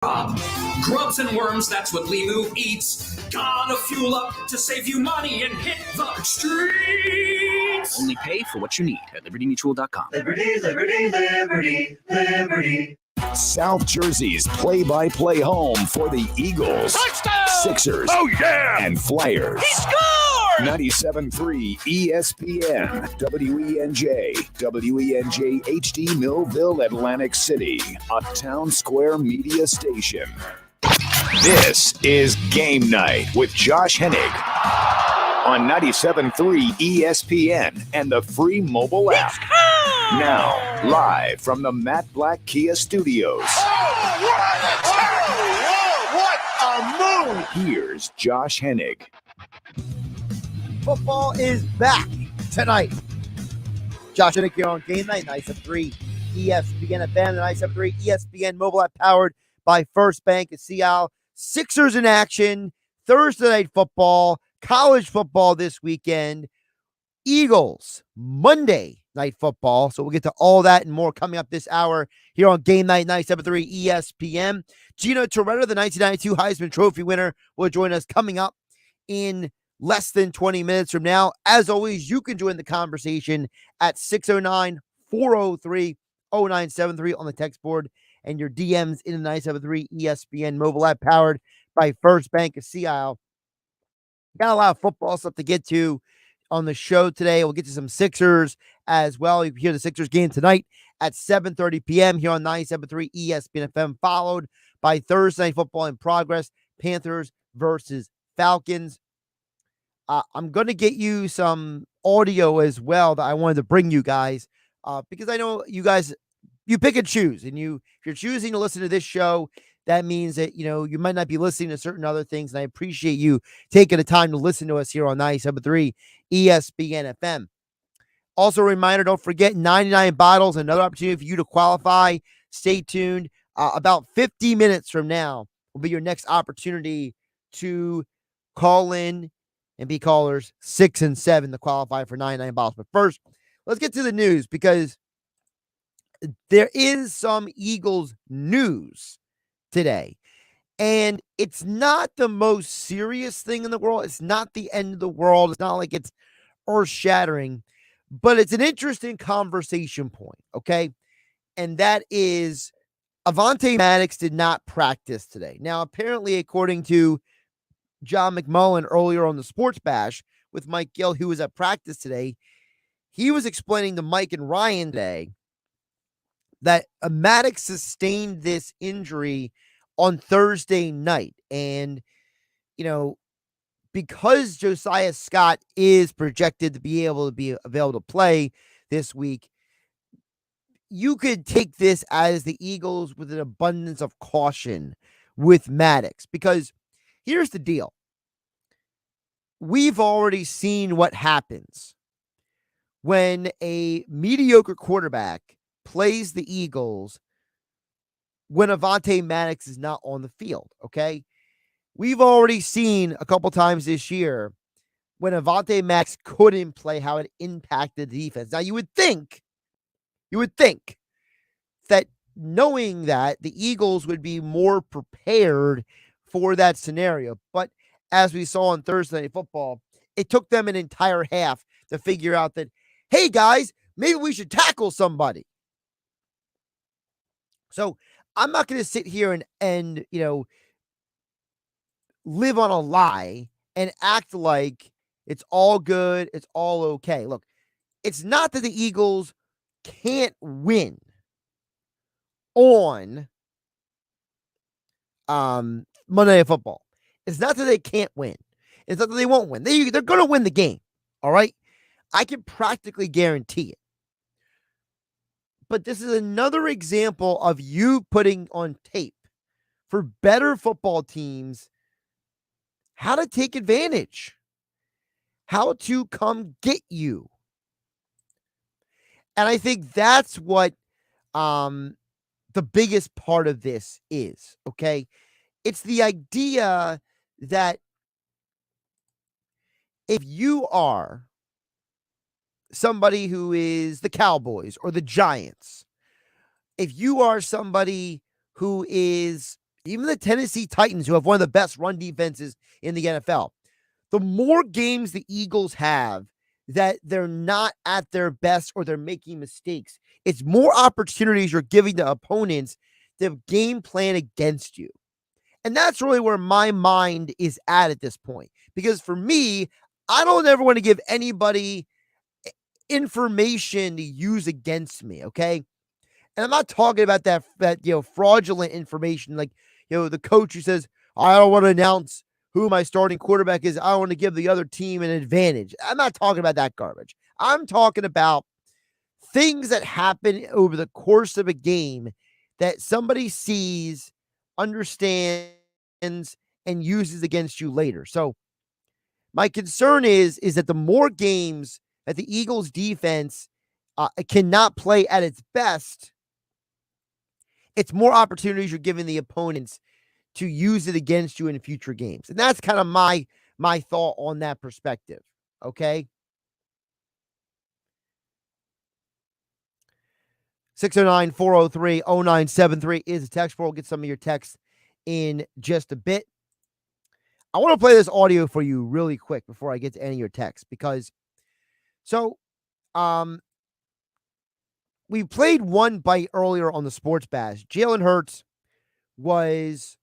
Grubs and worms, that's what Limu eats. Gotta fuel up to save you money and hit the streets. Only pay for what you need at libertymutual.com. Liberty, liberty, liberty, liberty. South Jersey's play-by-play home for the Eagles, Touchdown! Sixers, and Flyers. He scored! 97.3 ESPN, WENJ, WENJ HD Millville, Atlantic City, a Town Square media station. This is Game Night with Josh Hennig on 97.3 ESPN and the free mobile app. Now, live from the Matt Black Kia Studios. What a move! Here's Josh Hennig. Football is back tonight. Josh Hennig here on Game Night, 97.3 ESPN FM, the 97.3 ESPN mobile app powered by First Bank of Seattle. Sixers in action, Thursday night football, college football this weekend, Eagles Monday night football. So we'll get to all that and more coming up this hour here on Game Night 97.3 ESPN. Gino Torretta, the 1992 Heisman Trophy winner, will join us coming up in less than 20 minutes from now. As always, you can join the conversation at 609-403-0973 on the text board and your DMs in the 97.3 ESPN mobile app powered by First Bank of Seattle. Got a lot of football stuff to get to on the show today. We'll get to some Sixers as well. You can hear the Sixers game tonight at 7:30 p.m. here on 97.3 ESPN FM, followed by Thursday night football in progress, Panthers versus Falcons. I'm going to get you some audio as well that I wanted to bring you guys because I know you guys, you pick and choose. And if you're choosing to listen to this show, that means that, you might not be listening to certain other things. And I appreciate you taking the time to listen to us here on 97.3 ESPN FM. Also a reminder, don't forget 99 bottles, another opportunity for you to qualify. Stay tuned. About 50 minutes from now will be your next opportunity to call in and be callers 6 and 7 to qualify for 99 bottles. But first, let's get to the news because there is some Eagles news today. And it's not the most serious thing in the world. It's not the end of the world. It's not like it's earth-shattering, but it's an interesting conversation point, okay? And that is Avonte Maddox did not practice today. Now, apparently, according to John McMullen earlier on the Sports Bash with Mike Gill, who was at practice today, he was explaining to Mike and Ryan today that Maddox sustained this injury on Thursday night. And, because Josiah Scott is projected to be available to play this week, you could take this as the Eagles with an abundance of caution with Maddox, because here's the deal. We've already seen what happens when a mediocre quarterback plays the Eagles when Avonte Maddox is not on the field, okay? We've already seen a couple times this year when Avonte Maddox couldn't play, how it impacted the defense. Now, you would think that knowing that the Eagles would be more prepared for that scenario. But as we saw on Thursday Night Football, it took them an entire half to figure out that, hey, guys, maybe we should tackle somebody. So I'm not going to sit here and live on a lie and act like it's all good, it's all okay. Look, it's not that the Eagles can't win on Monday Night Football. It's not that they can't win. It's not that they won't win. They're going to win the game, all right? I can practically guarantee it. But this is another example of you putting on tape for better football teams how to take advantage, how to come get you. And I think that's what the biggest part of this is, okay? It's the idea that if you are somebody who is the Cowboys or the Giants, if you are somebody who is, even the Tennessee Titans, who have one of the best run defenses in the NFL, the more games the Eagles have that they're not at their best or they're making mistakes, it's more opportunities you're giving the opponents to game plan against you. And that's really where my mind is at this point. Because for me, I don't ever want to give anybody information to use against me, okay? And I'm not talking about that fraudulent information, like, the coach who says, I don't want to announce who my starting quarterback is. I want to give the other team an advantage. I'm not talking about that garbage. I'm talking about things that happen over the course of a game that somebody sees, understands, and uses against you later. So my concern is that the more games that the Eagles defense cannot play at its best, it's more opportunities you're giving the opponents to use it against you in future games. And that's kind of my thought on that perspective. Okay. 609-403-0973 is the text. We'll get some of your texts in just a bit. I want to play this audio for you really quick before I get to any of your texts, because we played one bite earlier on the Sports Bash. Jalen Hurts was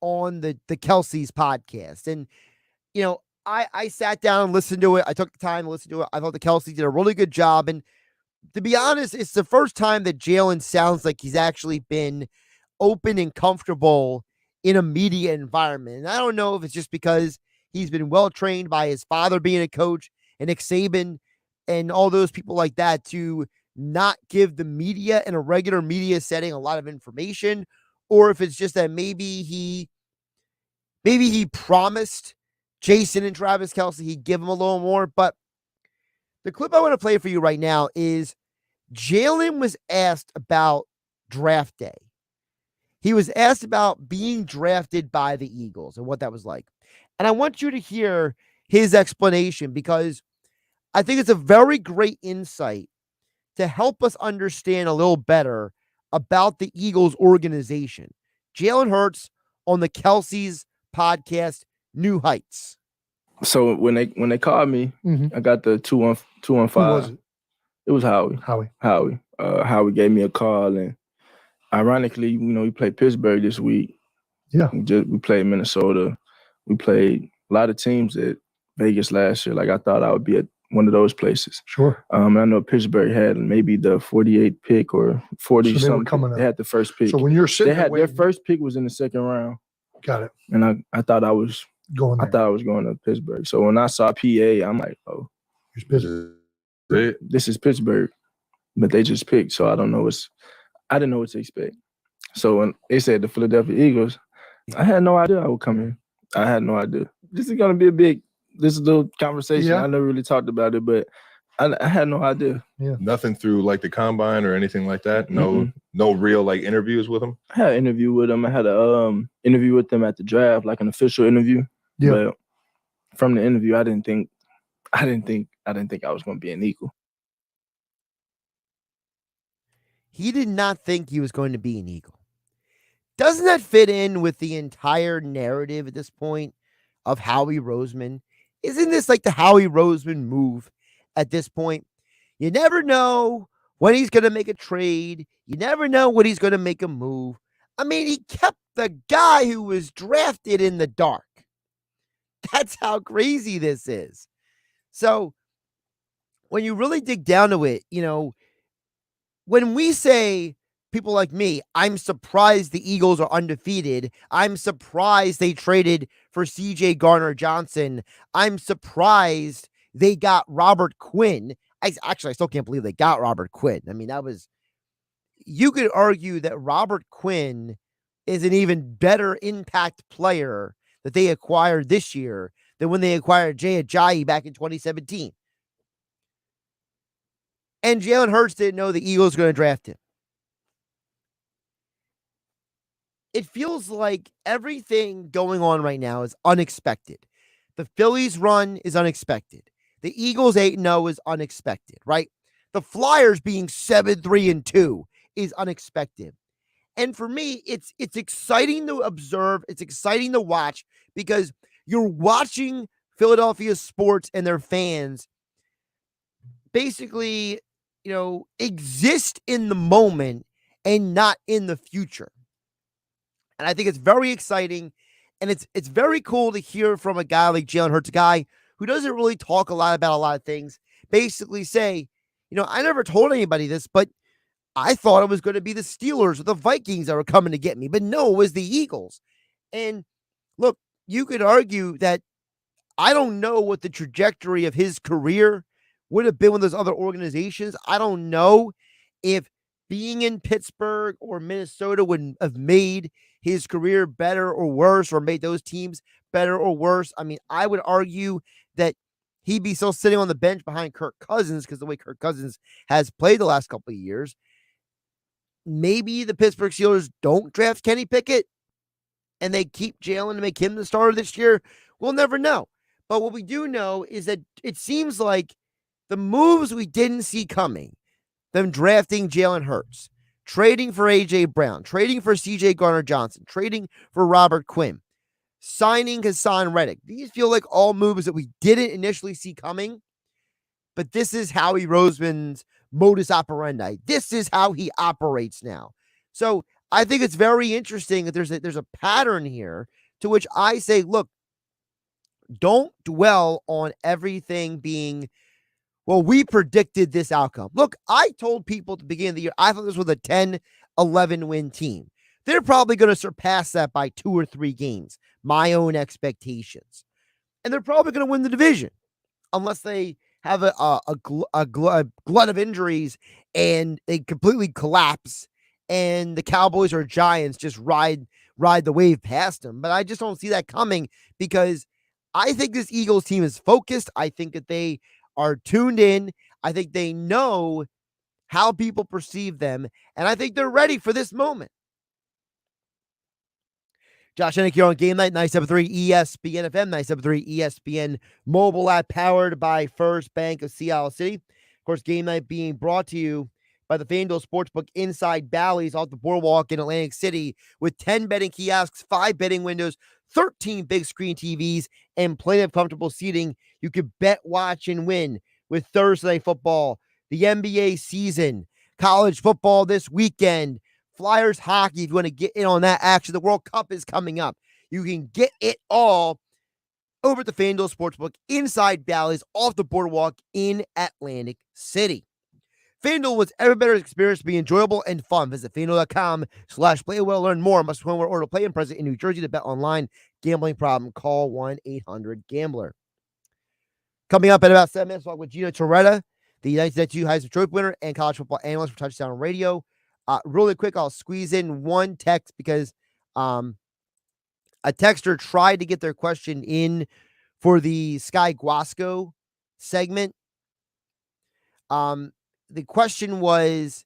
on the Kelsey's podcast. And, I sat down and listened to it. I took the time to listen to it. I thought the Kelsey did a really good job. And to be honest, it's the first time that Jalen sounds like he's actually been open and comfortable in a media environment. And I don't know if it's just because he's been well trained by his father being a coach and Nick Saban and all those people like that to not give the media in a regular media setting a lot of information, or if it's just that maybe he promised Jason and Travis Kelce he'd give him a little more. But the clip I want to play for you right now is Jalen was asked about draft day. He was asked about being drafted by the Eagles and what that was like. And I want you to hear his explanation, because I think it's a very great insight to help us understand a little better about the Eagles organization. Jalen Hurts on the Kelsey's podcast, New Heights. So when they called me, I got the 215. Who was it? It was Howie. Howie. Howie gave me a call, and ironically, we played Pittsburgh this week. Yeah. We played Minnesota. We played a lot of teams at Vegas last year. Like, I thought I would be at one of those places. Sure. I know Pittsburgh had maybe the 48th pick or 40 something. They had the first pick. So when you're sitting their first pick was in the second round. Got it. And I thought I was going there. I thought I was going to Pittsburgh. So when I saw PA, I'm like, oh, here's Pittsburgh. This is Pittsburgh. But they just picked, so I didn't know what to expect. So when they said the Philadelphia Eagles, I had no idea I would come in. I had no idea. This is going to be this is the conversation. Yeah. I never really talked about it, but I had no idea. Yeah. Nothing through like the combine or anything like that? No real like interviews with him? I had an interview with him. I had a interview with them at the draft, like an official interview. Yeah. But from the interview, I didn't think I was going to be an Eagle. He did not think he was going to be an Eagle. Doesn't that fit in with the entire narrative at this point of Howie Roseman? Isn't this like the Howie Roseman move at this point? You never know when he's going to make a trade. You never know when he's going to make a move. I mean, he kept the guy who was drafted in the dark. That's how crazy this is. So when you really dig down to it, when we say, people like me, I'm surprised the Eagles are undefeated. I'm surprised they traded for C.J. Gardner-Johnson. I'm surprised they got Robert Quinn. I still can't believe they got Robert Quinn. I mean, you could argue that Robert Quinn is an even better impact player that they acquired this year than when they acquired Jay Ajayi back in 2017. And Jalen Hurts didn't know the Eagles were going to draft him. It feels like everything going on right now is unexpected. The Phillies run is unexpected. The Eagles 8-0 is unexpected, right? The Flyers being 7-3-2 is unexpected. And for me, it's exciting to observe. It's exciting to watch because you're watching Philadelphia sports and their fans basically, exist in the moment and not in the future. And I think it's very exciting. And it's very cool to hear from a guy like Jalen Hurts, a guy who doesn't really talk a lot about a lot of things, basically say, I never told anybody this, but I thought it was going to be the Steelers or the Vikings that were coming to get me. But no, it was the Eagles. And look, you could argue that I don't know what the trajectory of his career would have been with those other organizations. I don't know if being in Pittsburgh or Minnesota would have made his career better or worse, or made those teams better or worse. I mean, I would argue that he'd be still sitting on the bench behind Kirk Cousins because the way Kirk Cousins has played the last couple of years. Maybe the Pittsburgh Steelers don't draft Kenny Pickett and they keep Jalen to make him the starter this year. We'll never know. But what we do know is that it seems like the moves we didn't see coming, them drafting Jalen Hurts, trading for A.J. Brown, trading for C.J. Garner-Johnson, trading for Robert Quinn, signing Hassan Reddick. These feel like all moves that we didn't initially see coming, but this is Howie Roseman's modus operandi. This is how he operates now. So I think it's very interesting that there's a pattern here to which I say, look, don't dwell on everything being, well, we predicted this outcome. Look, I told people at the beginning of the year, I thought this was a 10-11 win team. They're probably going to surpass that by 2 or 3 games, my own expectations. And they're probably going to win the division unless they have a glut of injuries and they completely collapse and the Cowboys or Giants just ride the wave past them. But I just don't see that coming because I think this Eagles team is focused. I think that they are tuned in. I think they know how people perceive them, and I think they're ready for this moment. Josh Hennig here on GameNight, 97.3 ESPN FM, 97.3 ESPN mobile app powered by First Bank of Seattle City. Of course, GameNight being brought to you by the FanDuel Sportsbook inside Bally's off the boardwalk in Atlantic City with 10 betting kiosks, 5 betting windows, 13 big screen TVs, and plenty of comfortable seating. You could bet, watch, and win with Thursday football, the NBA season, college football this weekend, Flyers hockey. If you want to get in on that action, the World Cup is coming up. You can get it all over at the FanDuel Sportsbook inside Bally's off the boardwalk in Atlantic City. FanDuel wants every better experience to be enjoyable and fun. Visit FanDuel.com/playwell. Learn more. Must win or play in present in New Jersey to bet online. Gambling problem? Call 1-800-GAMBLER. Coming up in about 7 minutes, we'll talk with Gino Torretta, the 1992 Heisman Trophy winner and college football analyst for Touchdown Radio. Really quick, I'll squeeze in one text because a texter tried to get their question in for the Sky Guasco segment. The question was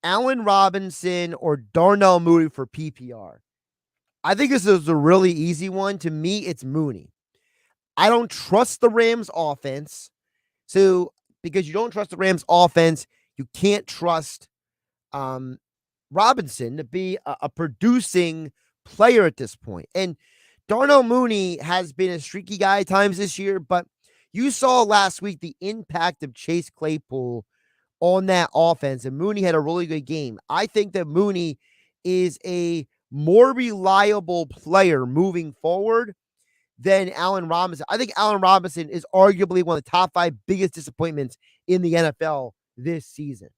Allen Robinson or Darnell Mooney for PPR. I think this is a really easy one. To me, it's Mooney. I don't trust the Rams offense. So because you don't trust the Rams offense, you can't trust Robinson to be a producing player at this point. And Darnell Mooney has been a streaky guy at times this year, but you saw last week the impact of Chase Claypool on that offense, and Mooney had a really good game. I think that Mooney is a more reliable player moving forward than Allen Robinson. I think Allen Robinson is arguably one of the top 5 biggest disappointments in the NFL this season.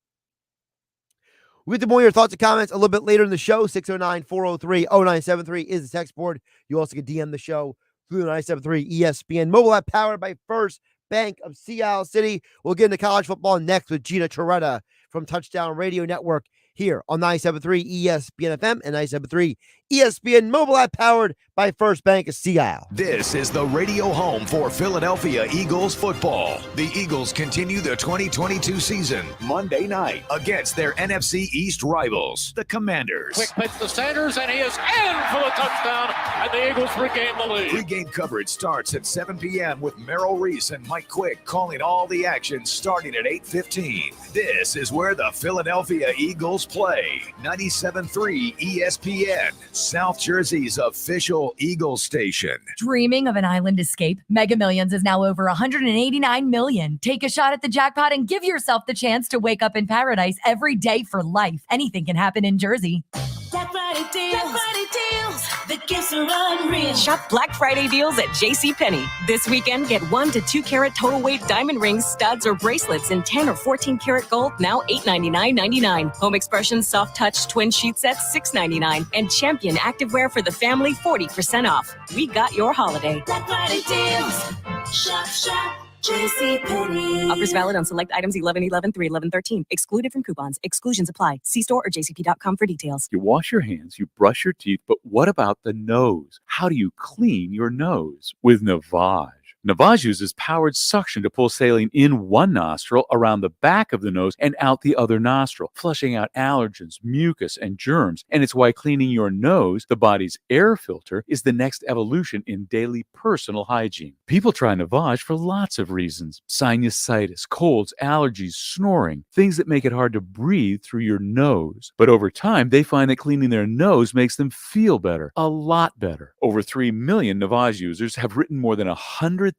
We'll get to more of your thoughts and comments a little bit later in the show. 609-403-0973 is the text board. You also can DM the show through the 97.3 ESPN mobile app powered by First Bank of Seattle City. We'll get into college football next with Gino Torretta from Touchdown Radio Network here on 97.3 ESPN FM and 97.3 ESPN mobile app powered by First Bank of Sea Isle. This is the radio home for Philadelphia Eagles football. The Eagles continue the 2022 season Monday night against their NFC East rivals, the Commanders. Quick pitch to Sanders, and he is in for the touchdown, and the Eagles regain the lead. Pre-game coverage starts at 7 p.m. with Merrill Reese and Mike Quick calling all the action starting at 8:15. This is where the Philadelphia Eagles play. 97.3 ESPN, South Jersey's official Eagles station. Dreaming of an island escape? Mega Millions is now over 189 million. Take a shot at the jackpot and give yourself the chance to wake up in paradise every day for life. Anything can happen in Jersey. Black Friday deals. Black Friday deals. The gifts are unreal. Shop Black Friday deals at JCPenney. This weekend, get 1 to 2 carat total weight diamond rings, studs, or bracelets in 10 or 14 karat gold, now $899.99. Home Expressions Soft Touch Twin Sheet Sets, $699. And Champion Activewear for the family, 40% off. We got your holiday. Black Friday deals. Shop, shop. JCPenney. Offers valid on select items 11/11 through 11/13. Excluded from coupons. Exclusions apply. See store or jcp.com for details. You wash your hands, you brush your teeth, but what about the nose? How do you clean your nose? With Navage. Navage uses powered suction to pull saline in one nostril, around the back of the nose, and out the other nostril, flushing out allergens, mucus, and germs. And it's why cleaning your nose, the body's air filter, is the next evolution in daily personal hygiene. People try Navage for lots of reasons. Sinusitis, colds, allergies, snoring, things that make it hard to breathe through your nose. But over time, they find that cleaning their nose makes them feel better, a lot better. Over 3 million Navage users have written more than 100,000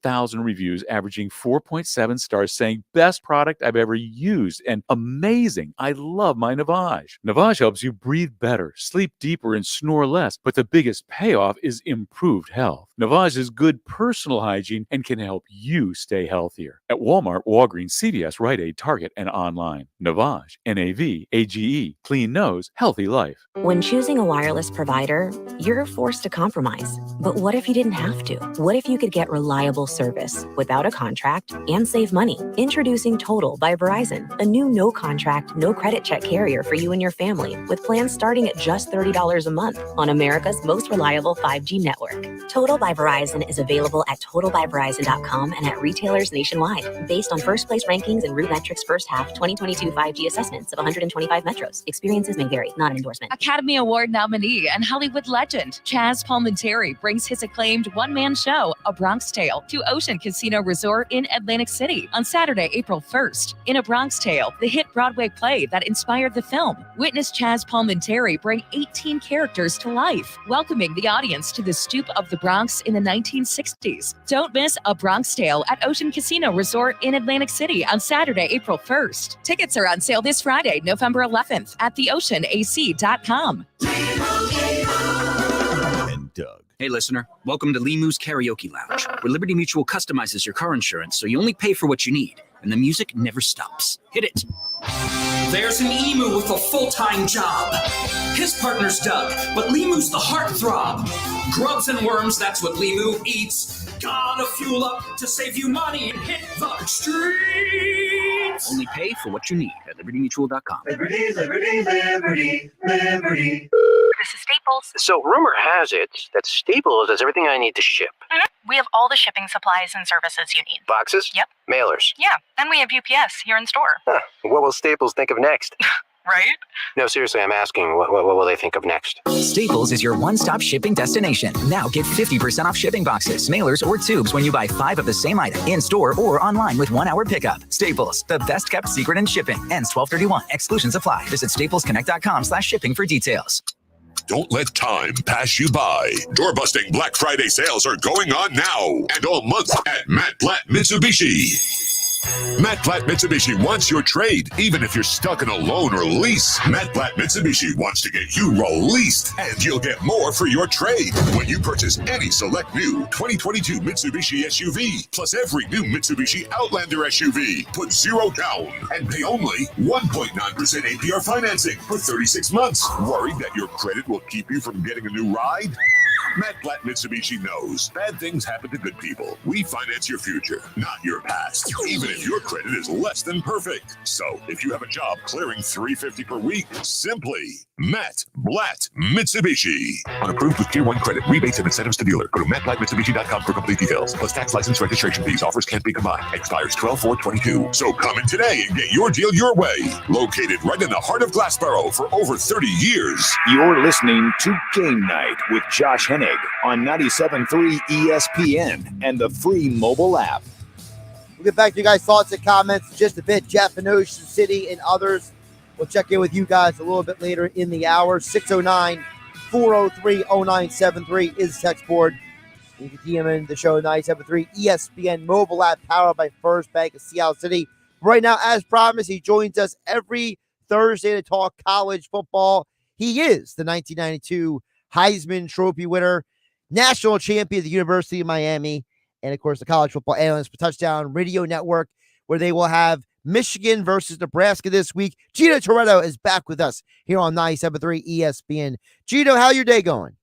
reviews, averaging 4.7 stars, saying best product I've ever used and amazing. I love my Navage. Navage helps you breathe better, sleep deeper, and snore less. But the biggest payoff is improved health. Navage is good personal hygiene and can help you stay healthier. At Walmart, Walgreens, CVS, Rite Aid, Target, and online. Navage, N-A-V-A-G-E. Clean nose, healthy life. When choosing a wireless provider, you're forced to compromise. But what if you didn't have to? What if you could get reliable service without a contract and save money? Introducing Total by Verizon, a new no contract, no credit check carrier for you and your family, with plans starting at just $30 a month on America's most reliable 5G network. Total by Verizon is available at totalbyverizon.com and at retailers nationwide, based on first place rankings and RootMetrics first half 2022 5G assessments of 125 metros. Experiences may vary, not an endorsement. Academy Award nominee and Hollywood legend Chaz Palminteri brings his acclaimed one-man show, A Bronx Tale, to Ocean Casino Resort in Atlantic City on Saturday, April 1st. In A Bronx Tale, the hit Broadway play that inspired the film, witness Chaz Palminteri bring 18 characters to life, welcoming the audience to the stoop of the Bronx in the 1960s. Don't miss A Bronx Tale at Ocean Casino Resort in Atlantic City on Saturday, April 1st. Tickets are on sale this Friday, November 11th at theoceanac.com. And Doug. Hey, listener. Welcome to Limu's Karaoke Lounge, where Liberty Mutual customizes your car insurance so you only pay for what you need, and the music never stops. Hit it. There's an emu with a full-time job. His partner's Doug, but Limu's the heartthrob. Grubs and worms, that's what Limu eats. Gotta fuel up to save you money and hit the streets. Only pay for what you need at libertymutual.com. Liberty, liberty, liberty, liberty. This is Staples. So rumor has it that Staples has everything I need to ship. Mm-hmm. We have all the shipping supplies and services you need. Boxes? Yep. Mailers? Yeah, and we have UPS here in store. Huh. What will Staples think of next? Right? No, seriously, I'm asking, what will they think of next? Staples is your one-stop shipping destination. Now get 50% off shipping boxes, mailers, or tubes when you buy 5 of the same item in-store or online with 1-hour pickup. Staples, the best-kept secret in shipping. Ends 12/31. Exclusions apply. Visit staplesconnect.com/shipping for details. Don't let time pass you by. Door-busting Black Friday sales are going on now and all month at Matt Platt Mitsubishi. Matt Platt Mitsubishi wants your trade, even if you're stuck in a loan or lease. Matt Platt Mitsubishi wants to get you released, and you'll get more for your trade when you purchase any select new 2022 Mitsubishi SUV, plus every new Mitsubishi Outlander SUV. Put 0 down and pay only 1.9% APR financing for 36 months. Worried that your credit will keep you from getting a new ride? Matt Platt Mitsubishi knows bad things happen to good people. We finance your future, not your past. Even if your credit is less than perfect. So if you have a job clearing $350 per week, simply Matt Blatt Mitsubishi. Unapproved with Tier 1 credit. Rebates and incentives to dealer. Go to mattblattmitsubishi.com for complete details. Plus tax, license, registration fees. Offers can't be combined. Expires 12/4/22. So come in today and get your deal your way. Located right in the heart of Glassboro for over 30 years. You're listening to Game Night with Josh Hennig on 97.3 ESPN and the free mobile app. We'll get back to you guys' thoughts and comments in just a bit. Jeff in Ocean City and others. We'll check in with you guys a little bit later in the hour. 609-403-0973 is the text board. You can DM in the show 97.3 ESPN mobile app powered by First Bank of Seattle City. Right now, as promised, he joins us every Thursday to talk college football. He is the 1992 Heisman Trophy winner, national champion at the University of Miami, and, of course, the college football analyst for Touchdown Radio Network, where they will have Michigan versus Nebraska this week. Gino Torretta is back with us here on 97.3 ESPN. Gino, how your day going?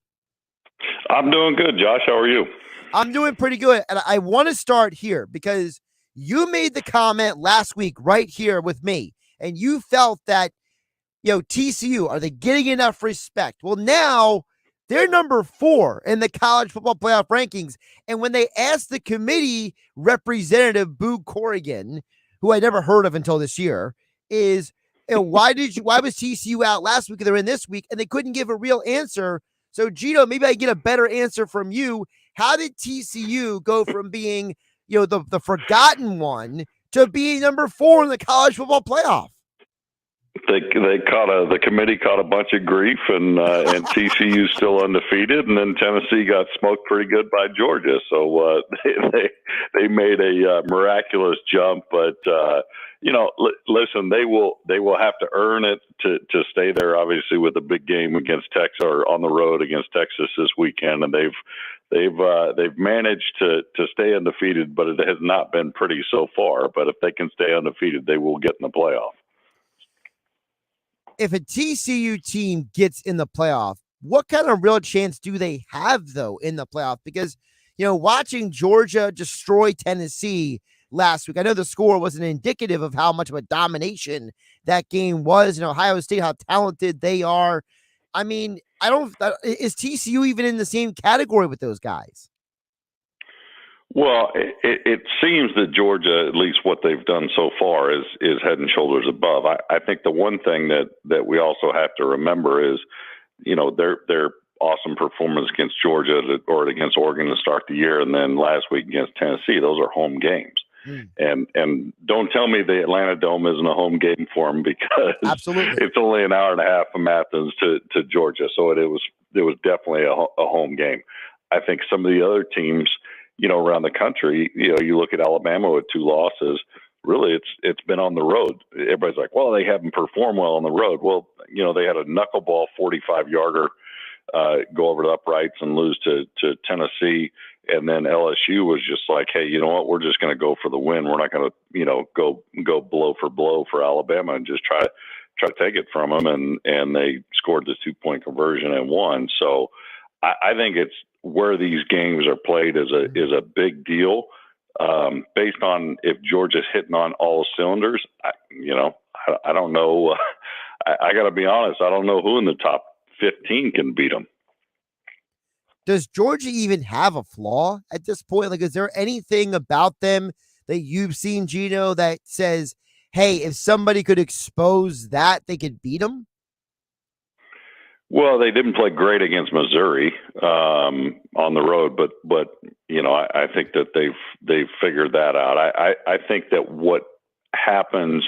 I'm doing good, Josh. How are you? I'm doing pretty good. And I want to start here because you made the comment last week right here with me, and you felt that, TCU, are they getting enough respect? Well, now they're number 4 in the college football playoff rankings. And when they asked the committee representative, Boo Corrigan, who I never heard of until this year, is why was TCU out last week and they're in this week? And they couldn't give a real answer. So, Gino, maybe I get a better answer from you. How did TCU go from being, the forgotten one to being number 4 in the college football playoff? The committee caught a bunch of grief, and TCU still undefeated, and then Tennessee got smoked pretty good by Georgia. So they made a miraculous jump, but listen, they will have to earn it to stay there. Obviously, with a big game against Texas or on the road against Texas this weekend, and they've managed to stay undefeated, but it has not been pretty so far. But if they can stay undefeated, they will get in the playoff. If a TCU team gets in the playoff, what kind of real chance do they have, though, in the playoff? Because, watching Georgia destroy Tennessee last week, I know the score wasn't indicative of how much of a domination that game was. Ohio State, how talented they are. I mean, is TCU even in the same category with those guys? Well, it seems that Georgia, at least what they've done so far, is head and shoulders above. I think the one thing that we also have to remember is, their awesome performance against Georgia or against Oregon to start the year, and then last week against Tennessee. Those are home games. And don't tell me the Atlanta Dome isn't a home game for them, because absolutely, it's only an hour and a half from Athens to Georgia. So it was definitely a home game. I think some of the other teams, around the country, you look at Alabama with 2 losses. Really, it's been on the road. Everybody's like, well, they haven't performed well on the road. Well, they had a knuckleball 45-yarder go over the uprights and lose to Tennessee. And then LSU was just like, hey, you know what? We're just going to go for the win. We're not going to, go blow for blow for Alabama and just try to take it from them. And they scored this 2-point conversion and won. So I think it's where these games are played is a big deal. Based on if Georgia's hitting on all cylinders, I don't know. I got to be honest. I don't know who in the top 15 can beat them. Does Georgia even have a flaw at this point? Like, is there anything about them that you've seen, Gino, that says, hey, if somebody could expose that, they could beat them? Well, they didn't play great against Missouri on the road, but I think that they've figured that out. I think that what happens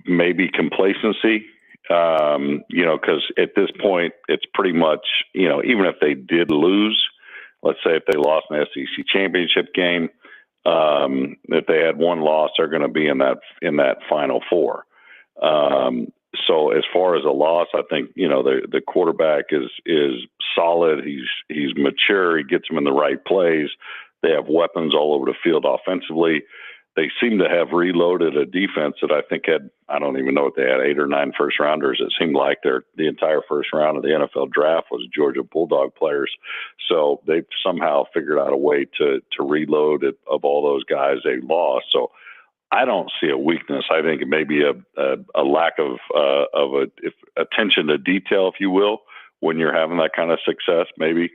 may be complacency. Because at this point, it's pretty much, even if they did lose, let's say if they lost an SEC championship game, if they had one loss, they're going to be in that Final Four. So as far as a loss, I think, the quarterback is solid. He's mature. He gets them in the right plays. They have weapons all over the field offensively. they seem to have reloaded a defense that I think had, I don't even know what they had, 8 or 9 first rounders. It seemed like the entire first round of the NFL draft was Georgia Bulldog players. So they've somehow figured out a way to reload it of all those guys they lost. So I don't see a weakness. I think it may be a lack of attention to detail, if you will, when you're having that kind of success, maybe.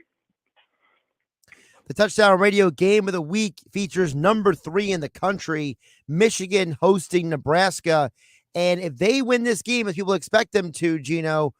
The Touchdown Radio Game of the Week features number 3 in the country, Michigan hosting Nebraska. And if they win this game, as people expect them to, Gino,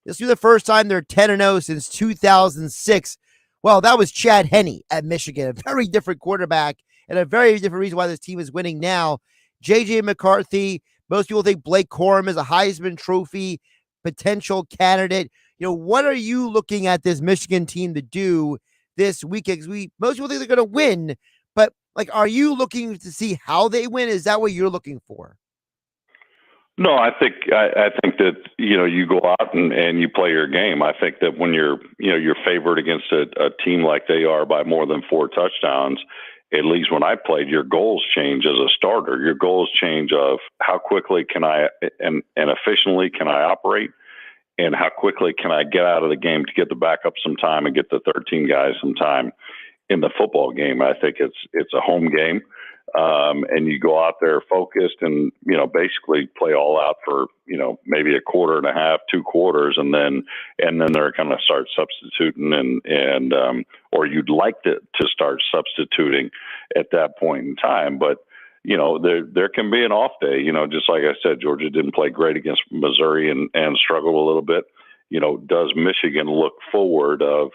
this will be the first time they're 10-0 since 2006. Well, that was Chad Hennig at Michigan, a very different quarterback and a very different reason why this team is winning now. J.J. McCarthy, most people think Blake Corum is a Heisman Trophy potential candidate. What are you looking at this Michigan team to do this weekend? Because most people think they're going to win, but are you looking to see how they win? Is that what you're looking for? No, I think that you go out and you play your game. I think that when you're favored against a team like they are by more than 4 touchdowns, at least when I played, your goals change as a starter. Your goals change of how quickly can I and efficiently can I operate, and how quickly can I get out of the game to get the backup some time and get the 13 guys some time in the football game. I think it's a home game, and you go out there focused and basically play all out for maybe a quarter and a half, 2 quarters, and then they're going to start substituting and or you'd like to start substituting at that point in time, but. There can be an off day, just like I said, Georgia didn't play great against Missouri and struggled a little bit. Does Michigan look forward of,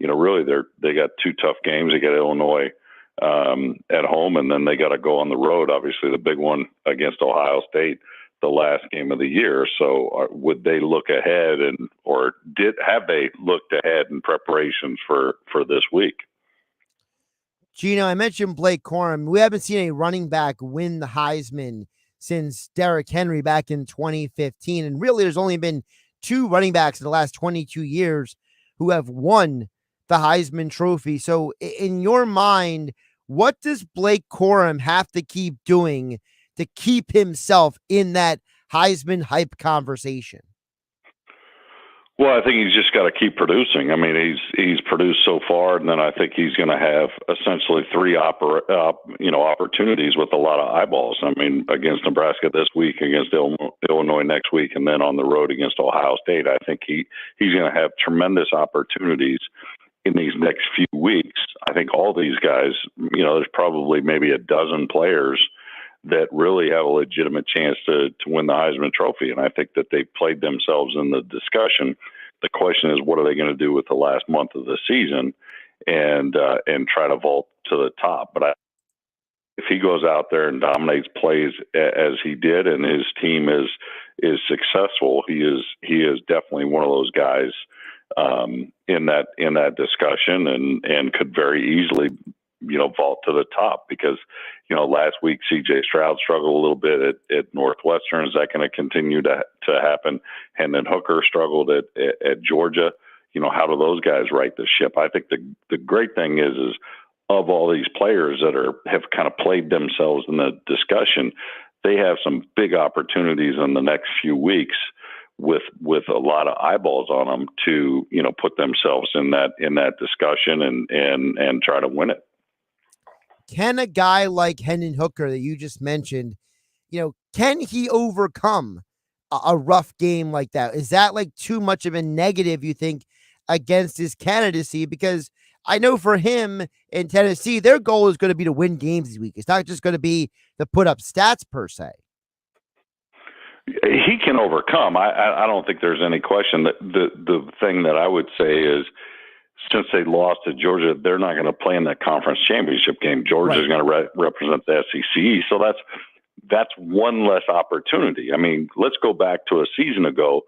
really they got 2 tough games. They got Illinois at home, and then they got to go on the road. Obviously the big one against Ohio State, the last game of the year. So would they look ahead have they looked ahead in preparations for this week? Gino, I mentioned Blake Corum. We haven't seen a running back win the Heisman since Derrick Henry back in 2015. And really, there's only been 2 running backs in the last 22 years who have won the Heisman Trophy. So in your mind, what does Blake Corum have to keep doing to keep himself in that Heisman hype conversation? Well, I think he's just got to keep producing. I mean, he's produced so far, and then I think he's going to have essentially 3 opportunities with a lot of eyeballs. I mean, against Nebraska this week, against Illinois next week, and then on the road against Ohio State. I think he's going to have tremendous opportunities in these next few weeks. I think all these guys, there's probably maybe a dozen players that really have a legitimate chance to win the Heisman Trophy. And I think that they've played themselves in the discussion. The question is, what are they going to do with the last month of the season and try to vault to the top? But if he goes out there and dominates plays as he did, and his team is successful, he is definitely one of those guys in that discussion and could very easily vault to the top, because last week CJ Stroud struggled a little bit at Northwestern. Is that going to continue to happen? Hendon Hooker struggled at Georgia. How do those guys right the ship? I think the great thing is of all these players that have kind of played themselves in the discussion, they have some big opportunities in the next few weeks with a lot of eyeballs on them to put themselves in that discussion and try to win it. Can a guy like Hendon Hooker that you just mentioned, can he overcome a rough game like that? Is that too much of a negative, you think, against his candidacy? Because I know for him in Tennessee, their goal is going to be to win games this week. It's not just going to be to put up stats per se. He can overcome. I don't think there's any question. That the thing that I would say is, since they lost to Georgia, they're not going to play in that conference championship game. Georgia's going to represent the SEC. So that's one less opportunity. I mean, let's go back to a season ago.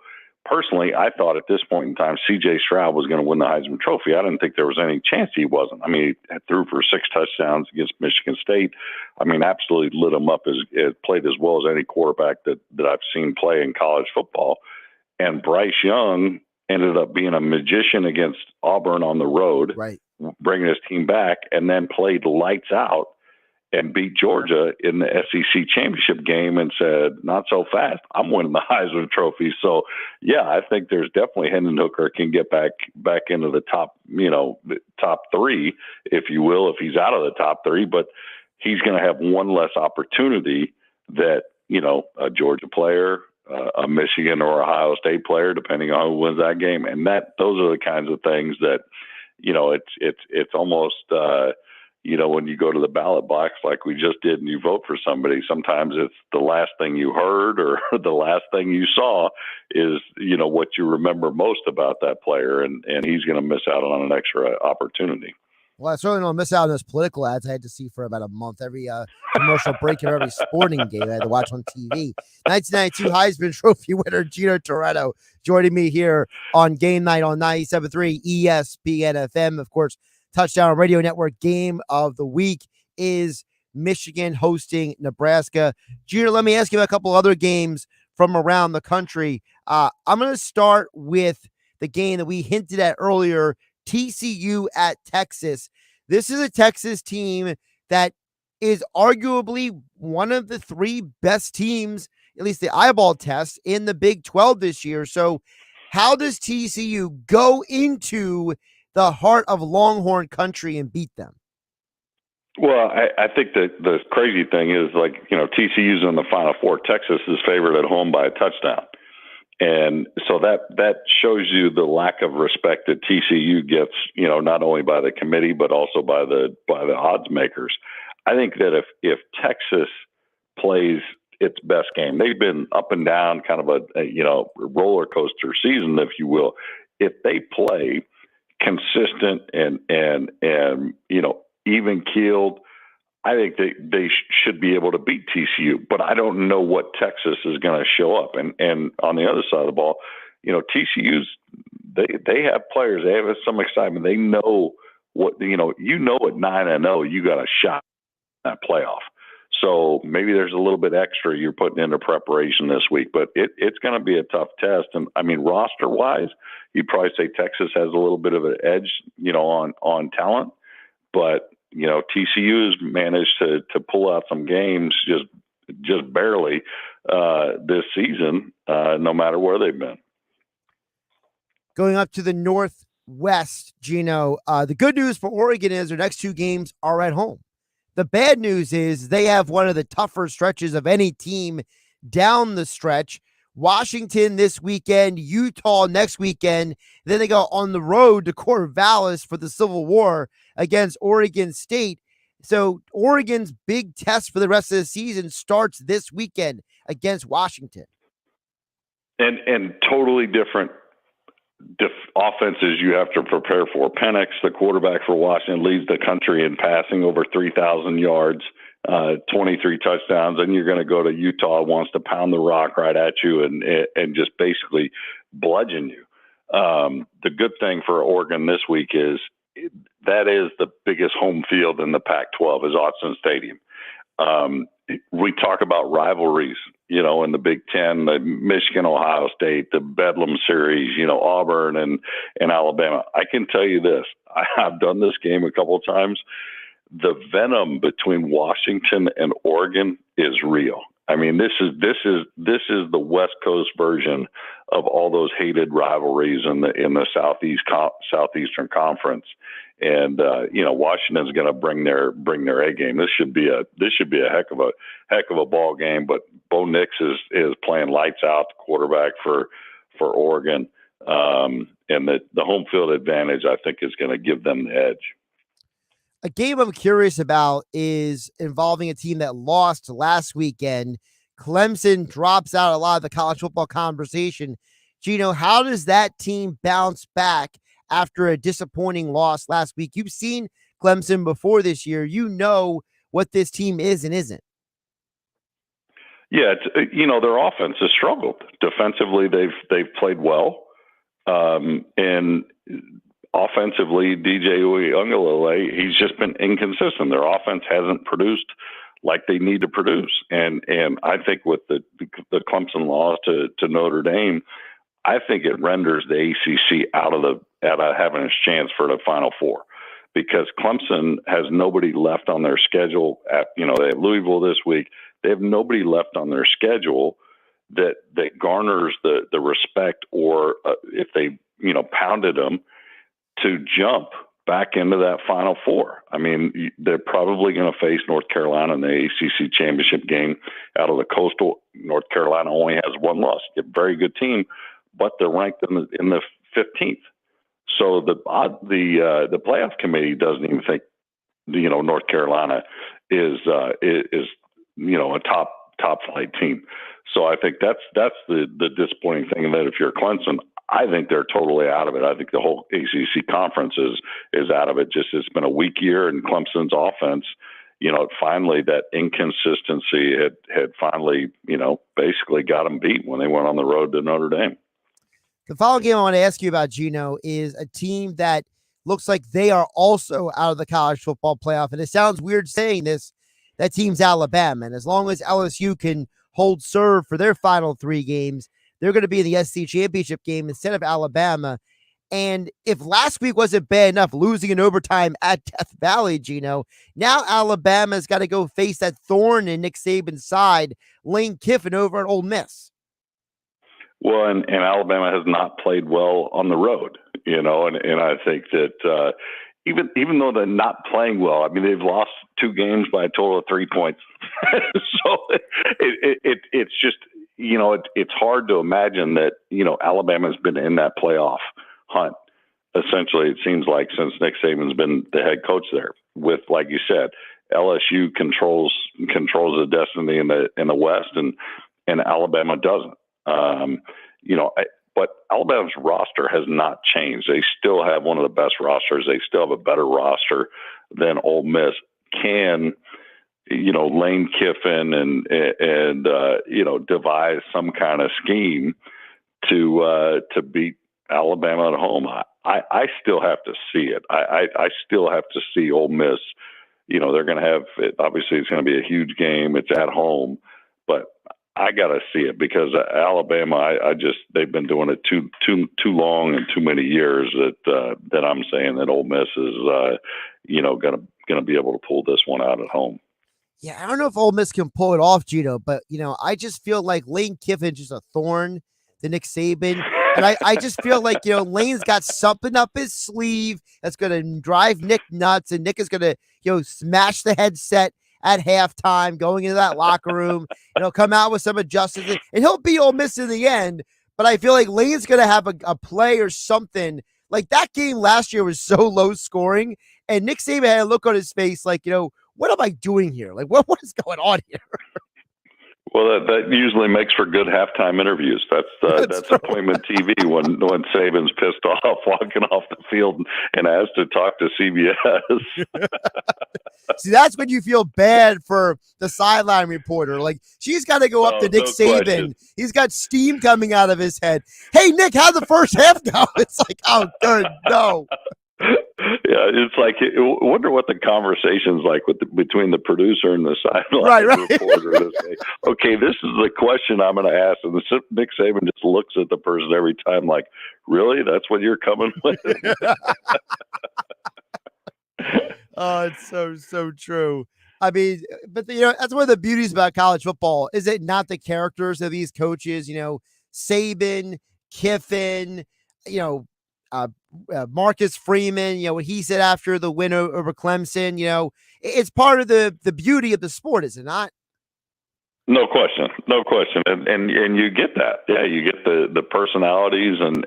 Personally, I thought at this point in time, CJ Stroud was going to win the Heisman Trophy. I didn't think there was any chance he wasn't. I mean, he threw for 6 touchdowns against Michigan State. I mean, absolutely lit him up. Played as well as any quarterback that I've seen play in college football. And Bryce Young ended up being a magician against Auburn on the road, bringing his team back, and then played lights out and beat Georgia in the SEC championship game and said, not so fast, I'm winning the Heisman Trophy. So, yeah, I think there's definitely Hendon Hooker can get back into the top, the top three, if you will, if he's out of the top three. But he's going to have one less opportunity that, a Georgia player, a Michigan or Ohio State player, depending on who wins that game. And those are the kinds of things that, it's almost, when you go to the ballot box like we just did and you vote for somebody, sometimes it's the last thing you heard or the last thing you saw is, what you remember most about that player. And he's going to miss out on an extra opportunity. Well, I certainly don't miss out on those political ads I had to see for about a month. Every commercial break of every sporting game I had to watch on TV. 1992 Heisman Trophy winner Gino Torretta joining me here on Game Night on 97.3 ESPN FM. Of course, Touchdown Radio Network game of the week is Michigan hosting Nebraska. Gino, let me ask you about a couple other games from around the country. I'm going to start with the game that we hinted at earlier, TCU at Texas. This is a Texas team that is arguably one of the three best teams, at least the eyeball test, in the Big 12 this year. So how does TCU go into the heart of Longhorn country and beat them? Well, I think that the crazy thing is, TCU's in the Final Four. Texas is favored at home by a touchdown. And so that shows you the lack of respect that TCU gets, not only by the committee, but also by the odds makers. I think that if Texas plays its best game, they've been up and down, kind of a roller coaster season, if you will. If they play consistent and even keeled, I think they should be able to beat TCU, but I don't know what Texas is going to show up. And on the other side of the ball, TCU's they have players, they have some excitement. They know what at 9-0, you got a shot at that playoff. So maybe there's a little bit extra you're putting into preparation this week, but it's going to be a tough test. And I mean, roster wise, you'd probably say Texas has a little bit of an edge, on talent, but TCU has managed to pull out some games just barely this season, no matter where they've been. Going up to the Northwest, Gino, the good news for Oregon is their next two games are at home. The bad news is they have one of the tougher stretches of any team down the stretch. Washington this weekend, Utah next weekend. Then they go on the road to Corvallis for the Civil War against Oregon State. So Oregon's big test for the rest of the season starts this weekend against Washington. And totally different offenses you have to prepare for. Penix, the quarterback for Washington, leads the country in passing over 3,000 yards. 23 touchdowns, and you're going to go to Utah, wants to pound the rock right at you and just basically bludgeon you. The good thing for Oregon this week is that is the biggest home field in the Pac-12 is Autzen Stadium. We talk about rivalries, in the Big Ten, the Michigan, Ohio State, the Bedlam series, Auburn and Alabama. I can tell you this, I've done this game a couple of times. The venom between Washington and Oregon is real. I mean, this is the West Coast version of all those hated rivalries in the Southeastern Conference. And Washington's going to bring their A game. This should be a heck of a ball game. But Bo Nix is playing lights out, the quarterback for Oregon, and the home field advantage I think is going to give them the edge. A game I'm curious about is involving a team that lost last weekend. Clemson drops out a lot of the college football conversation. Gino, how does that team bounce back after a disappointing loss last week? You've seen Clemson before this year. You know what this team is and isn't. Yeah, their offense has struggled. Defensively, they've played well. And offensively, DJ Uiagalelei, he's just been inconsistent. Their offense hasn't produced like they need to produce. And I think with the Clemson loss to Notre Dame, I think it renders the ACC out of having a chance for the Final Four, because Clemson has nobody left on their schedule. They have Louisville this week. They have nobody left on their schedule that garners the respect, or if they pounded them, to jump back into that Final Four. I mean, they're probably going to face North Carolina in the ACC championship game out of the Coastal. North Carolina only has one loss. A very good team, but they're ranked in the 15th. So the playoff committee doesn't even think North Carolina is a top flight team. So I think that's the disappointing thing, that if you're Clemson, I think they're totally out of it. I think the whole ACC conference is out of it. Just it's been a weak year, and Clemson's offense, finally that inconsistency had finally, basically got them beat when they went on the road to Notre Dame. The following game I want to ask you about, Gino, is a team that looks like they are also out of the college football playoff. And it sounds weird saying this, that team's Alabama. And as long as LSU can hold serve for their final 3 games, they're going to be in the SEC championship game instead of Alabama. And if last week wasn't bad enough, losing in overtime at Death Valley, Gino, now Alabama's got to go face that thorn in Nick Saban's side, Lane Kiffin over at Ole Miss. Well, and Alabama has not played well on the road, and I think that even though they're not playing well, I mean, they've lost 2 games by a total of 3 points. So it's just, it's hard to imagine that, Alabama's been in that playoff hunt. Essentially, it seems like since Nick Saban's been the head coach there, with, like you said, LSU controls the destiny in the West, and Alabama doesn't. But Alabama's roster has not changed. They still have one of the best rosters. They still have a better roster than Ole Miss. Can Lane Kiffin and devise some kind of scheme to beat Alabama at home? I still have to see it. I still have to see Ole Miss. They're going to have it. Obviously, it's going to be a huge game. It's at home, but I got to see it, because Alabama, they've been doing it too long and too many years that I'm saying that Ole Miss is going to be able to pull this one out at home. Yeah, I don't know if Ole Miss can pull it off, Gino, but I just feel like Lane Kiffin's just a thorn to Nick Saban. And I just feel like, Lane's got something up his sleeve that's going to drive Nick nuts, and Nick is going to, smash the headset at halftime, going into that locker room, come out with some adjustments, and he'll beat Ole Miss in the end. But I feel like Lane's going to have a play or something. Like that game last year was so low scoring, and Nick Saban had a look on his face like, what am I doing here? Like, what is going on here? Well, that usually makes for good halftime interviews. That's appointment TV when Saban's pissed off walking off the field and has to talk to CBS. See, that's when you feel bad for the sideline reporter. Like, she's got to go up to Nick Saban. Question. He's got steam coming out of his head. Hey, Nick, how'd the first half go? It's like, oh, good, no. Yeah, it's like, I wonder what the conversation's like between the producer and the sideline reporter. Okay, this is the question I'm going to ask. And Nick Saban just looks at the person every time like, really? That's what you're coming with? Oh, it's so true. I mean, but that's one of the beauties about college football. Is it not the characters of these coaches? Saban, Kiffin, Marcus Freeman, what he said after the win over Clemson, it's part of the beauty of the sport, is it not? No question. And you get that. Yeah, you get the personalities and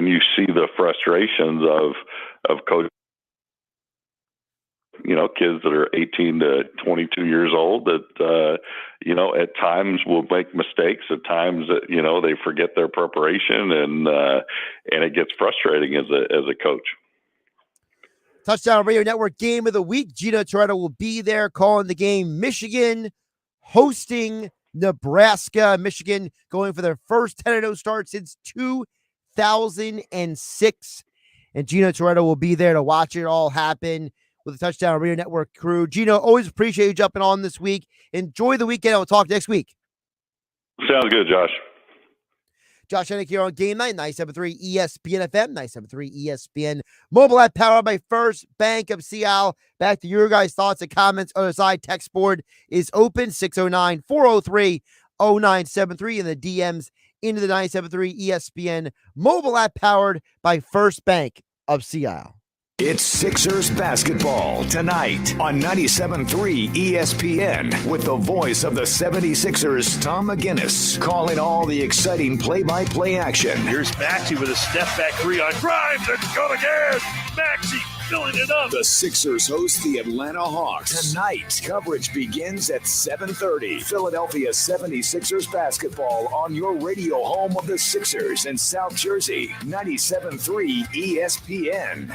you see the frustrations of coaches. Kids that are 18 to 22 years old that, at times will make mistakes. At times that, they forget their preparation and it gets frustrating as a coach. Touchdown Radio Network Game of the Week. Gino Torretta will be there calling the game. Michigan hosting Nebraska. Michigan going for their first 10-0 start since 2006. And Gino Torretta will be there to watch it all happen with the Touchdown Radio Network crew. Gino, always appreciate you jumping on this week. Enjoy the weekend. We'll talk next week. Sounds good, Josh. Josh Hennig here on Game Night, 97.3 ESPN FM, 97.3 ESPN mobile app powered by First Bank of Seattle. Back to your guys' thoughts and comments. Other side, text board is open, 609-403-0973, and the DMs into the 97.3 ESPN mobile app powered by First Bank of Seattle. It's Sixers basketball tonight on 97.3 ESPN with the voice of the 76ers, Tom McGinnis, calling all the exciting play-by-play action. Here's Maxey with a step-back three on drives and go again. Maxey filling it up. The Sixers host the Atlanta Hawks tonight. Coverage begins at 7:30. Philadelphia 76ers basketball on your radio home of the Sixers in South Jersey, 97.3 ESPN.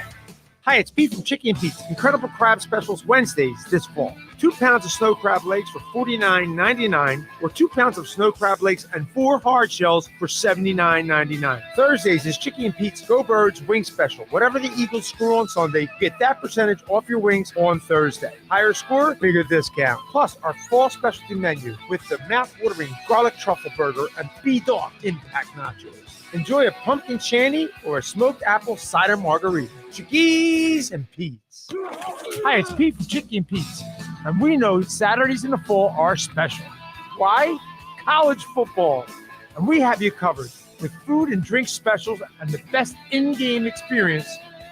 Hi, it's Pete from Chicky and Pete's Incredible Crab Specials Wednesdays this fall. 2 pounds of snow crab legs for $49.99 or 2 pounds of snow crab legs and 4 hard shells for $79.99. Thursdays is Chicky and Pete's Go Birds Wing Special. Whatever the Eagles score on Sunday, get that percentage off your wings on Thursday. Higher score, bigger discount. Plus our fall specialty menu with the mouth-watering garlic truffle burger and B-Dog Impact Nachos. Enjoy a pumpkin shandy or a smoked apple cider margarita. Chickies and Pete's. Hi, it's Pete from Chicky and Pete's. And we know Saturdays in the fall are special. Why? College football. And we have you covered with food and drink specials and the best in-game experience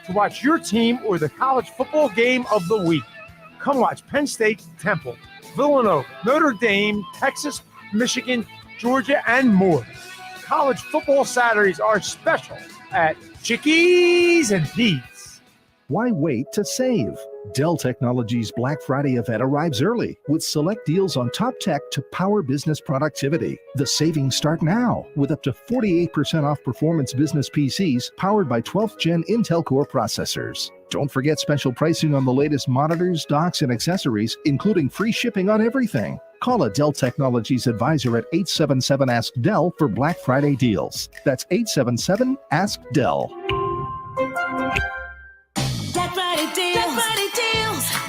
to watch your team or the college football game of the week. Come watch Penn State, Temple, Villanova, Notre Dame, Texas, Michigan, Georgia, and more. College football Saturdays are special at Chickies and Pete's. Why wait to save? Dell Technologies Black Friday event arrives early with select deals on top tech to power business productivity. The savings start now with up to 48% off performance business PCs powered by 12th Gen Intel Core processors. Don't forget special pricing on the latest monitors, docks, and accessories, including free shipping on everything. Call a Dell Technologies advisor at 877-ASK-DELL for Black Friday deals. That's 877-ASK-DELL. Black Friday deals.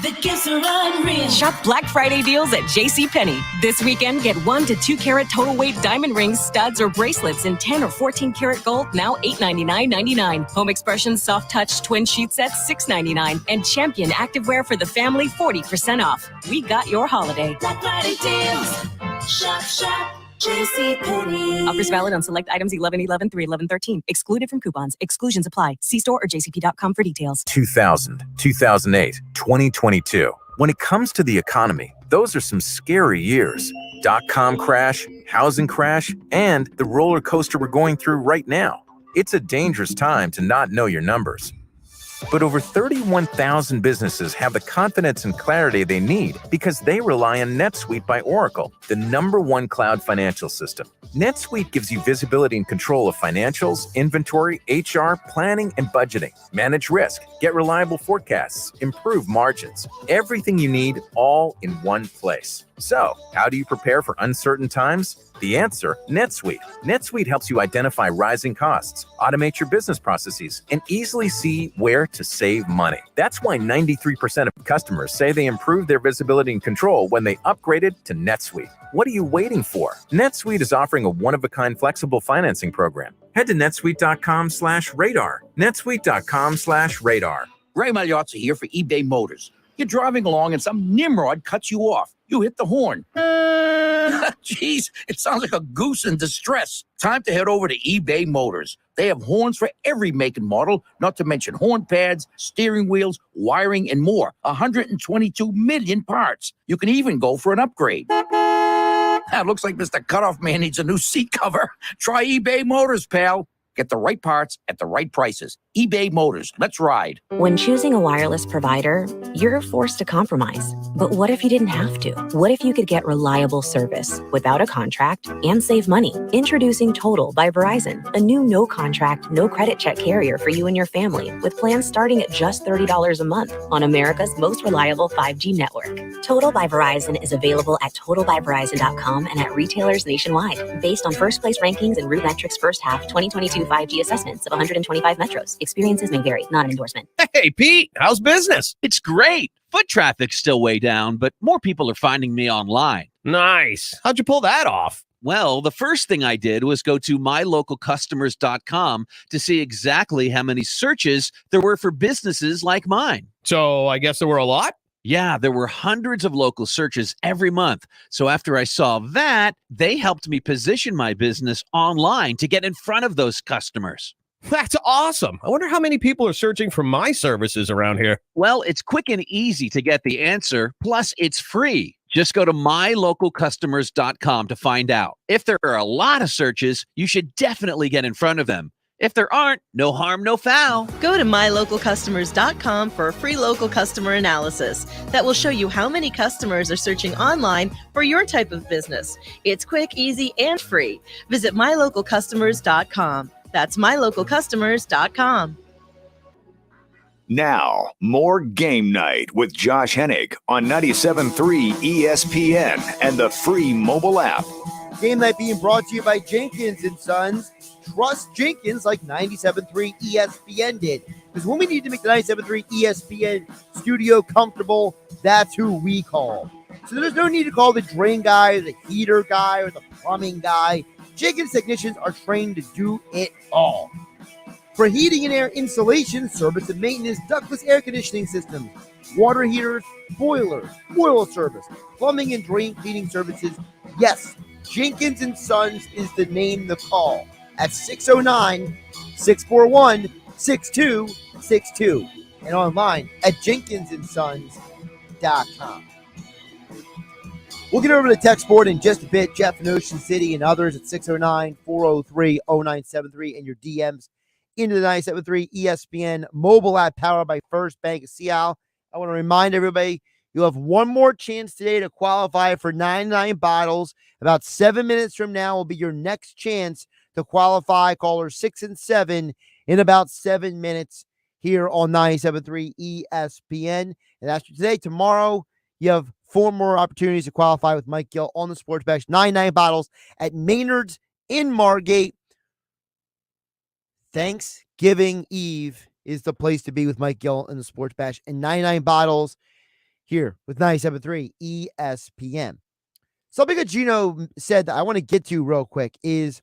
The gifts are unreal. Shop Black Friday deals at JCPenney. This weekend, get 1 to 2 carat total weight diamond rings, studs, or bracelets in 10 or 14 karat gold, now $899.99. Home Expressions Soft Touch Twin Sheet Sets, $699. And Champion Activewear for the family, 40% off. We got your holiday. Black Friday deals. Shop. JCPenney. Offers valid on select items 11/11 through 11/13. Excluded from coupons. Exclusions apply. See store or jcp.com for details. 2000, 2008, 2022. When it comes to the economy, those are some scary years. .com crash, housing crash, and the roller coaster we're going through right now. It's a dangerous time to not know your numbers. But over 31,000 businesses have the confidence and clarity they need because they rely on NetSuite by Oracle, the #1 cloud financial system. NetSuite gives you visibility and control of financials, inventory, HR, planning, and budgeting. Manage risk, get reliable forecasts, improve margins. Everything you need all in one place. So, how do you prepare for uncertain times? The answer, NetSuite. NetSuite helps you identify rising costs, automate your business processes, and easily see where to save money. That's why 93% of customers say they improved their visibility and control when they upgraded to NetSuite. What are you waiting for? NetSuite is offering a one-of-a-kind flexible financing program. Head to netsuite.com/radar. netsuite.com/radar. Ray Magliozzi here for eBay Motors. You're driving along and some nimrod cuts you off. You hit the horn. Jeez, it sounds like a goose in distress. Time to head over to eBay Motors. They have horns for every make and model, not to mention horn pads, steering wheels, wiring, and more. 122 million parts. You can even go for an upgrade. Looks like Mr. Cutoff Man needs a new seat cover. Try eBay Motors, pal. Get the right parts at the right prices. eBay Motors. Let's ride. When choosing a wireless provider, you're forced to compromise. But what if you didn't have to? What if you could get reliable service without a contract and save money? Introducing Total by Verizon, a new no-contract, no-credit check carrier for you and your family with plans starting at just $30 a month on America's most reliable 5G network. Total by Verizon is available at totalbyverizon.com and at retailers nationwide. Based on first-place rankings and RootMetrics first half 2022 5G assessments of 125 metros. Experiences may vary, not an endorsement. Hey, Pete, how's business? It's great. Foot traffic's still way down, but more people are finding me online. Nice. How'd you pull that off? Well, the first thing I did was go to mylocalcustomers.com to see exactly how many searches there were for businesses like mine. So I guess there were a lot? Yeah, there were hundreds of local searches every month. So after I saw that, they helped me position my business online to get in front of those customers. That's awesome. I wonder how many people are searching for my services around here. Well, it's quick and easy to get the answer. Plus, it's free. Just go to mylocalcustomers.com to find out. If there are a lot of searches, you should definitely get in front of them. If there aren't, no harm, no foul. Go to mylocalcustomers.com for a free local customer analysis that will show you how many customers are searching online for your type of business. It's quick, easy, and free. Visit mylocalcustomers.com. That's mylocalcustomers.com. Now, more Game Night with Josh Hennig on 97.3 ESPN and the free mobile app. Game Night being brought to you by Jenkins & Sons. Trust Jenkins like 97.3 ESPN did. Because when we need to make the 97.3 ESPN studio comfortable, that's who we call. So there's no need to call the drain guy, or the heater guy, or the plumbing guy. Jenkins technicians are trained to do it all. For heating and air installation, service and maintenance, ductless air conditioning systems, water heaters, boilers, oil service, plumbing and drain cleaning services, yes, Jenkins & Sons is the name to call at 609-641-6262 and online at jenkinsandsons.com. We'll get over to the text board in just a bit. Jeff in Ocean City and others at 609-403-0973 and your DMs into the 97.3 ESPN mobile app powered by First Bank of Seattle. I want to remind everybody, you'll have one more chance today to qualify for 99 bottles. About 7 minutes from now will be your next chance to qualify. Caller 6 and 7 in about 7 minutes here on 97.3 ESPN. And that's for today. Tomorrow, you have 4 more opportunities to qualify with Mike Gill on the Sports Bash. 99 bottles at Maynard's in Margate. Thanksgiving Eve is the place to be with Mike Gill in the Sports Bash. And 99 bottles here with 97.3 ESPN. Something that Gino said that I want to get to real quick is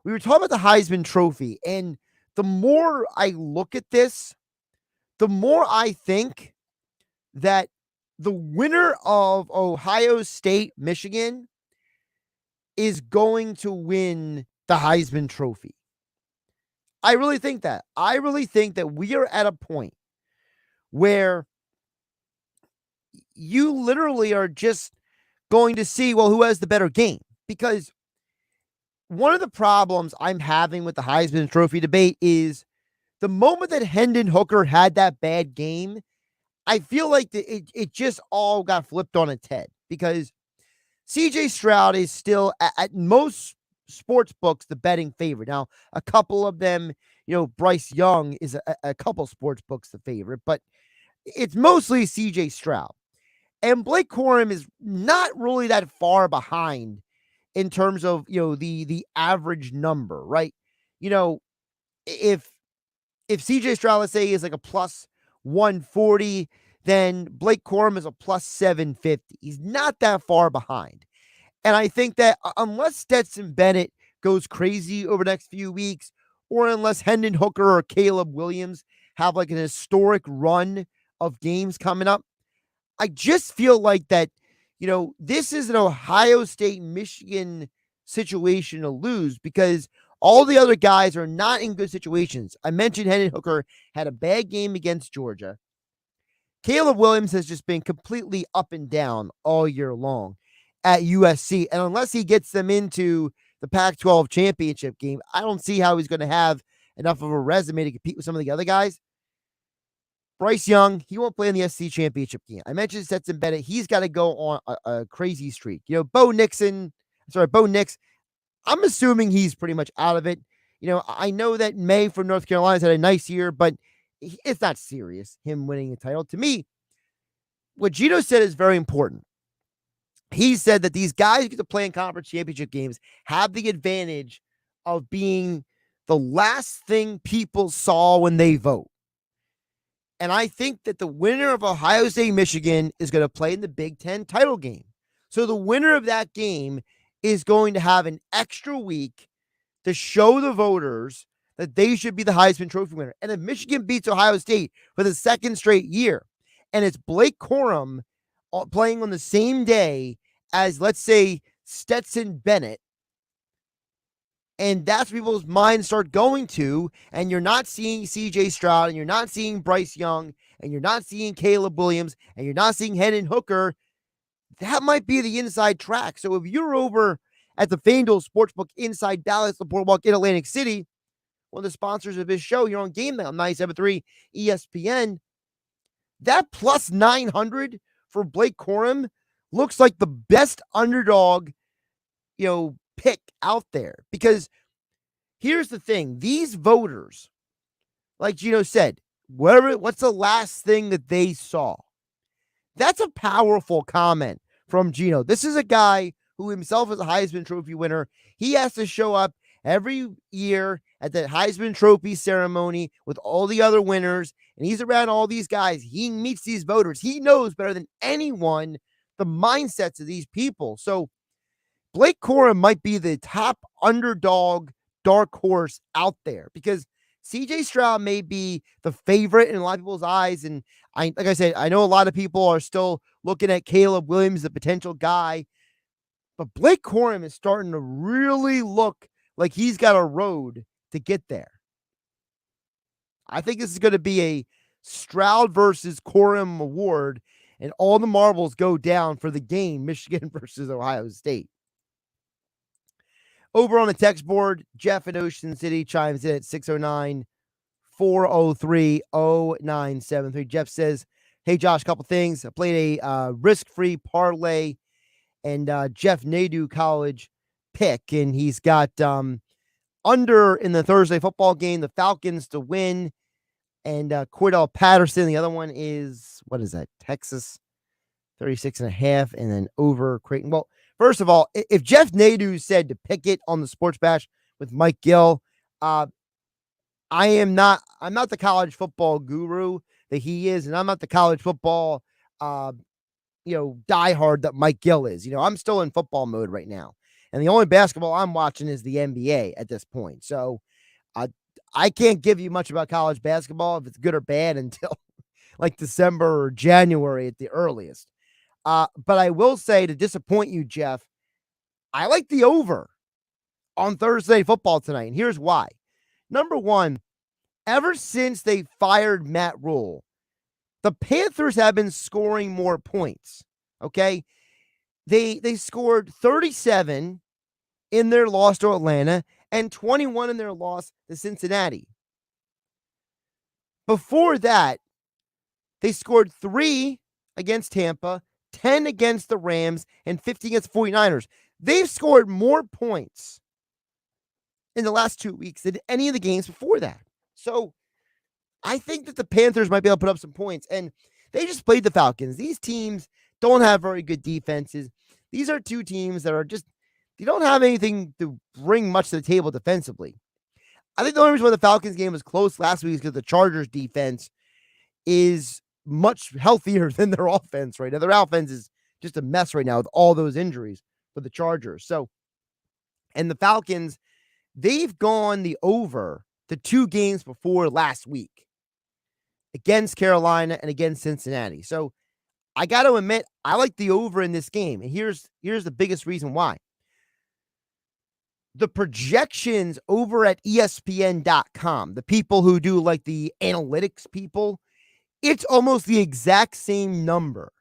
we were talking about the Heisman Trophy. And the more I look at this, the more I think that the winner of Ohio State, Michigan is going to win the Heisman Trophy. I really think that. I really think that we are at a point where you literally are just going to see, well, who has the better game? Because one of the problems I'm having with the Heisman Trophy debate is the moment that Hendon Hooker had that bad game, I feel like it just all got flipped on its head because CJ Stroud is still at most sports books the betting favorite. Now, a couple of them, Bryce Young is a couple sports books the favorite, but it's mostly CJ Stroud. And Blake Corum is not really that far behind in terms of, the average number, right? If CJ Stroud, let's say, is like a plus 140, then Blake Corum is a plus 750. He's not that far behind. And I think that unless Stetson Bennett goes crazy over the next few weeks, or unless Hendon Hooker or Caleb Williams have like an historic run of games coming up, I just feel like that, this is an Ohio State, Michigan situation to lose because all the other guys are not in good situations. I mentioned Hendon Hooker had a bad game against Georgia. Caleb Williams has just been completely up and down all year long at USC. And unless he gets them into the Pac-12 championship game, I don't see how he's going to have enough of a resume to compete with some of the other guys. Bryce Young, he won't play in the SEC championship game. I mentioned Stetson Bennett. He's got to go on a crazy streak. Bo Nix, I'm assuming he's pretty much out of it. I know that May from North Carolina's had a nice year, but it's not serious, him winning a title. To me, what Gino said is very important. He said that these guys who get to play in conference championship games have the advantage of being the last thing people saw when they vote. And I think that the winner of Ohio State, Michigan is going to play in the Big Ten title game. So the winner of that game is going to have an extra week to show the voters that they should be the Heisman Trophy winner. And if Michigan beats Ohio State for the second straight year, and it's Blake Corum playing on the same day as, let's say, Stetson Bennett, and that's what people's minds start going to, and you're not seeing CJ Stroud, and you're not seeing Bryce Young, and you're not seeing Caleb Williams, and you're not seeing Hennig Hooker, that might be the inside track. So if you're over at the FanDuel Sportsbook inside Dallas, the Boardwalk in Atlantic City, one of the sponsors of this show, you're on GameNight on 97.3 ESPN, that plus 900 for Blake Corum looks like the best underdog, pick out there. Because here's the thing, these voters, like Gino said, what's the last thing that they saw? That's a powerful comment from Gino. This is a guy who himself is a Heisman Trophy winner. He has to show up every year at the Heisman Trophy ceremony with all the other winners, and he's around all these guys. He meets these voters. He knows better than anyone the mindsets of these people. So Blake Corum might be the top underdog dark horse out there, because CJ Stroud may be the favorite in a lot of people's eyes. And like I said, I know a lot of people are still looking at Caleb Williams, the potential guy, but Blake Corum is starting to really look like he's got a road to get there. I think this is going to be a Stroud versus Corum award, and all the marbles go down for the game, Michigan versus Ohio State. Over on the text board, Jeff in Ocean City chimes in at 609-403-0973. Jeff says, hey, Josh, couple things. I played a risk-free parlay and Jeff Nadu College pick, and he's got under in the Thursday football game, the Falcons to win, and Cordell Patterson. The other one is, what is that, Texas 36.5, and then over Creighton. Well, first of all, if Jeff Nadu said to pick it on the Sports Bash with Mike Gill, I'm not the college football guru that he is, and I'm not the college football, diehard that Mike Gill is. I'm still in football mode right now, and the only basketball I'm watching is the NBA at this point. So I can't give you much about college basketball, if it's good or bad, until like December or January at the earliest. But I will say, to disappoint you, Jeff, I like the over on Thursday football tonight. And here's why. Number one, ever since they fired Matt Rule, the Panthers have been scoring more points. Okay. They scored 37 in their loss to Atlanta and 21 in their loss to Cincinnati. Before that, they scored 3 against Tampa, 10 against the Rams, and 15 against the 49ers. They've scored more points in the last 2 weeks than any of the games before that. So I think that the Panthers might be able to put up some points, and they just played the Falcons. These teams don't have very good defenses. These are two teams that are just, they don't have anything to bring much to the table defensively. I think the only reason why the Falcons game was close last week is because the Chargers defense is much healthier than their offense right now. Their offense is just a mess right now with all those injuries for the Chargers. So, and the Falcons, they've gone the over the 2 games before last week against Carolina and against Cincinnati. So I got to admit, I like the over in this game. And here's the biggest reason why. The projections over at ESPN.com, the people who do like the analytics people, it's almost the exact same number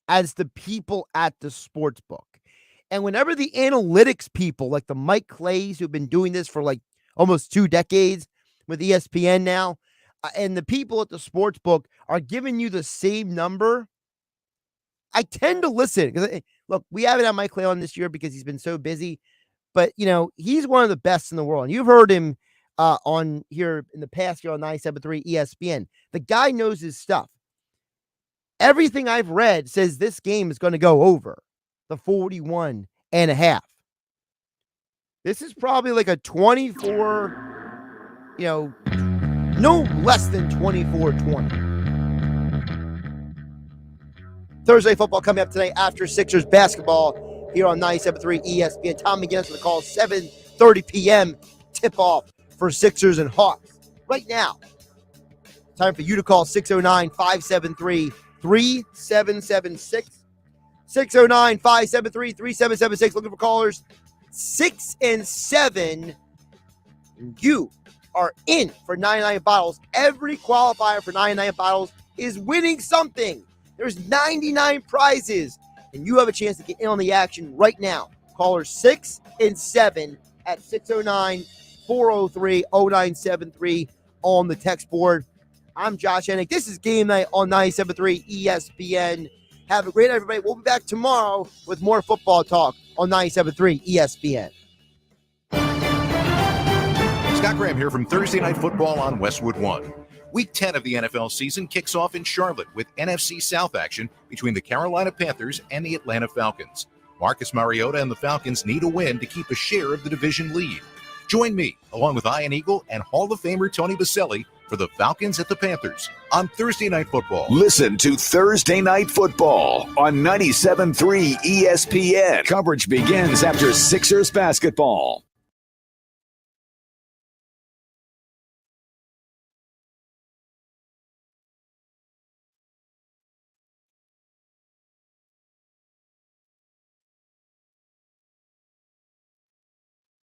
as the people at the sports book. And whenever the analytics people, like the Mike Clays, who've been doing this for like almost 2 decades with ESPN now, and the people at the sports book are giving you the same number, I tend to listen. Because look, we haven't had Mike Clay on this year because he's been so busy. But, he's one of the best in the world. And you've heard him on here in the past year on 97.3 ESPN. The guy knows his stuff. Everything I've read says this game is going to go over the 41.5. This is probably like a 24, no less than 24-20. Thursday football coming up tonight after Sixers basketball. here on 97.3 ESPN. Tom McGinnis with the call, 7:30 p.m. tip-off for Sixers and Hawks. Right now, time for you to call 609-573-3776. 609-573-3776. Looking for callers 6 and 7. You are in for 99 bottles. Every qualifier for 99 bottles is winning something. There's 99 prizes, and you have a chance to get in on the action right now. Callers 6 and 7 at 609-403-0973 on the text board. I'm Josh Hennig. This is Game Night on 97.3 ESPN. Have a great night, everybody. We'll be back tomorrow with more football talk on 97.3 ESPN. Scott Graham here from Thursday Night Football on Westwood One. Week 10 of the NFL season kicks off in Charlotte with NFC South action between the Carolina Panthers and the Atlanta Falcons. Marcus Mariota and the Falcons need a win to keep a share of the division lead. Join me, along with Ian Eagle and Hall of Famer Tony Baselli, for the Falcons at the Panthers on Thursday Night Football. Listen to Thursday Night Football on 97.3 ESPN. Coverage begins after Sixers basketball.